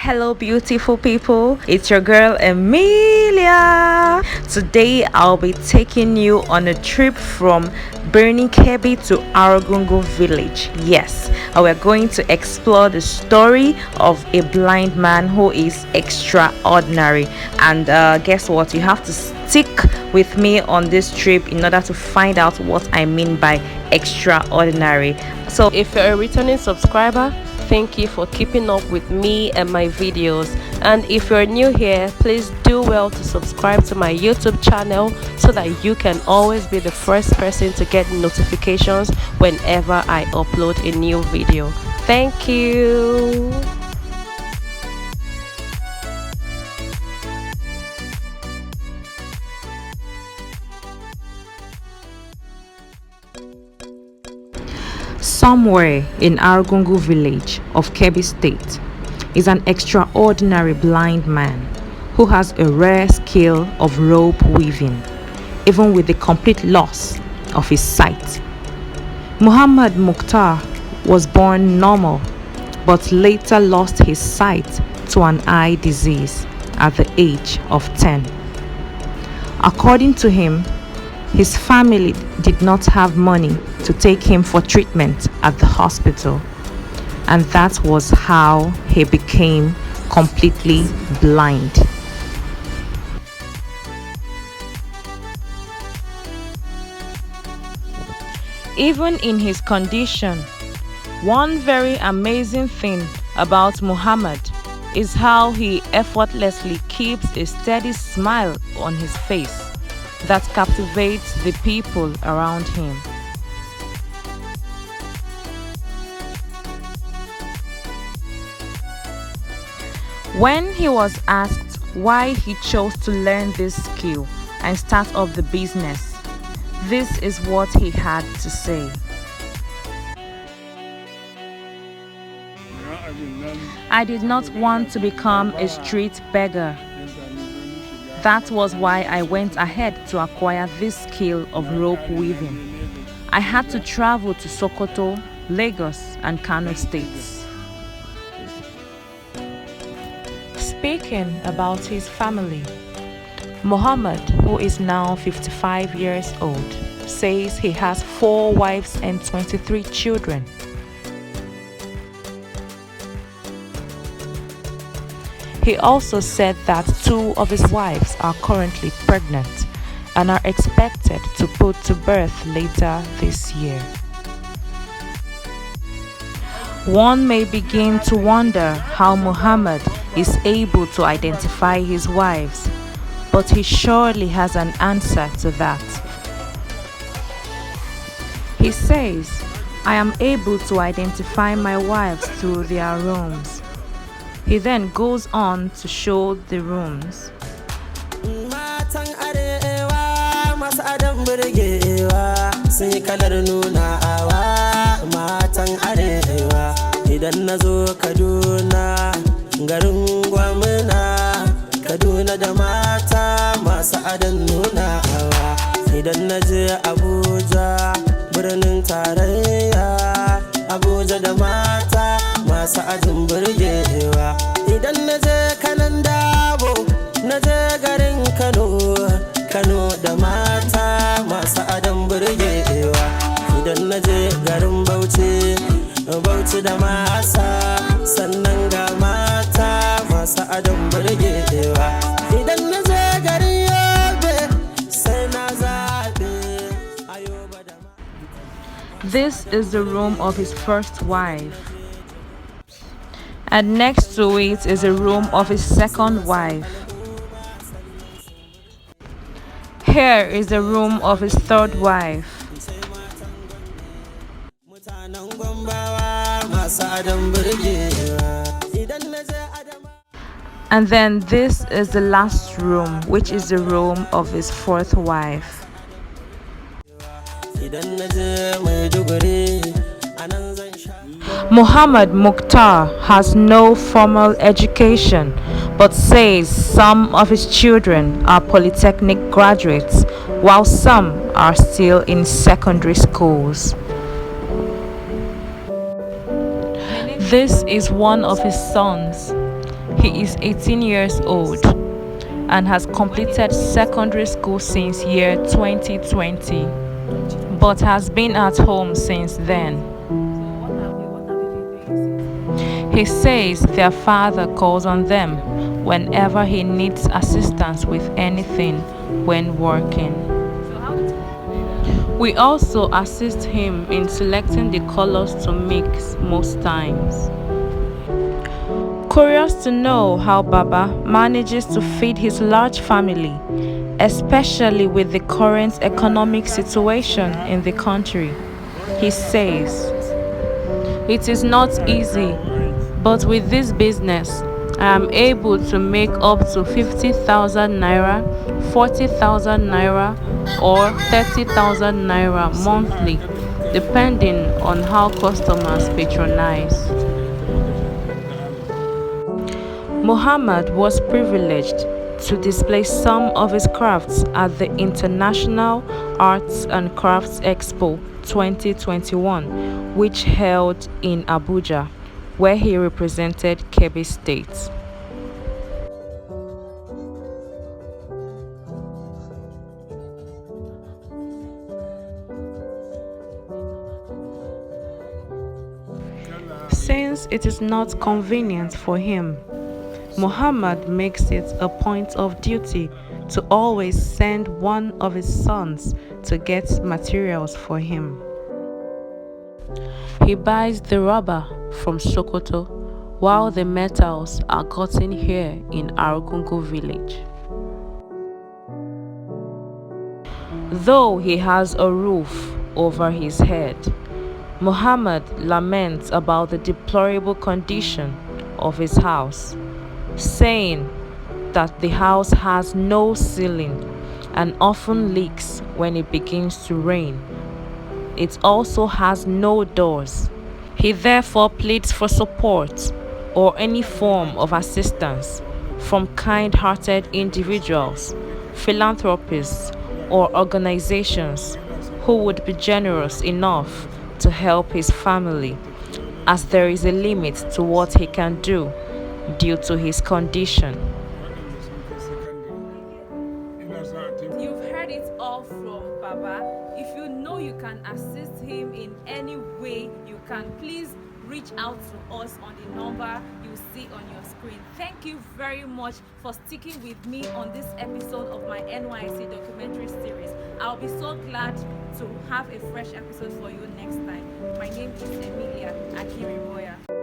Hello beautiful people, it's your girl Emilia. Today I'll be taking you on a trip from Burning Kebbi to Argungu Village. Yes, we're going to explore the story of a blind man who is extraordinary. And guess what, you have to stick with me on this trip in order to find out what I mean by extraordinary. So if you're a returning subscriber, thank you for keeping up with me and my videos. And if you're new here, please do well to subscribe to my YouTube channel so that you can always be the first person to get notifications whenever I upload a new video. Thank you. Somewhere in Argungu Village of Kebbi State is an extraordinary blind man who has a rare skill of rope weaving, even with the complete loss of his sight. Muhammad Mukhtar was born normal, but later lost his sight to an eye disease at the age of 10. According to him, his family did not have money to take him for treatment at the hospital, and that was how he became completely blind. Even in his condition, one very amazing thing about Muhammad is how he effortlessly keeps a steady smile on his face that captivates the people around him. When he was asked why he chose to learn this skill and start up the business, this is what he had to say. I did not want to become a street beggar. That was why I went ahead to acquire this skill of rope weaving. I had to travel to Sokoto, Lagos, and Kano states. Speaking about his family, Muhammad, who is now 55 years old, says he has 4 wives and 23 children. He also said that 2 of his wives are currently pregnant and are expected to put to birth later this year. One may begin to wonder how Muhammad is able to identify his wives, but he surely has an answer to that. He says, "I am able to identify my wives through their rooms." He then goes on to show the rooms. Abuja da mata masu ajin burgewa. Idan na je kanan dabo, na je garin Kano da mata masu adon burgewa. Idan na je garin Bauchi da masa, sannan ga mata masu adon burgewa. Idan na je garin Yobe, sai na zaɓe Ayoba da mata. This is the room of his first wife, and next to it is a room of his second wife. Here is the room of his third wife. And then this is the last room, which is the room of his fourth wife. Muhammad Mukhtar has no formal education, but says some of his children are polytechnic graduates, while some are still in secondary schools. This is one of his sons, He is 18 years old and has completed secondary school since year 2020, but has been at home since then. He says their father calls on them whenever he needs assistance with anything when working. We also assist him in selecting the colors to mix most times. Curious to know how Baba manages to feed his large family, especially with the current economic situation in the country, he says, "It is not easy, but with this business, I am able to make up to 50,000 naira, 40,000 naira, or 30,000 naira monthly, depending on how customers patronize." Muhammad was privileged to display some of his crafts at the International Arts and Crafts Expo 2021, which held in Abuja, where he represented Kebbi State. Since it is not convenient for him, Muhammad makes it a point of duty to always send one of his sons to get materials for him. He buys the rubber from Sokoto, while the metals are gotten here in Argungu Village. Though he has a roof over his head, Muhammad laments about the deplorable condition of his house, saying that the house has no ceiling and often leaks when it begins to rain. It also has no doors. He therefore pleads for support or any form of assistance from kind-hearted individuals, philanthropists, or organizations who would be generous enough to help his family, as there is a limit to what he can do due to his condition. You've heard it all from Baba. If you know you can assist him in any way you can, please reach out to us on the number you see on your screen. Thank you very much for sticking with me on this episode of my NYSC documentary series. I'll be so glad to have a fresh episode for you next time. My name is Emilia Akirimoya.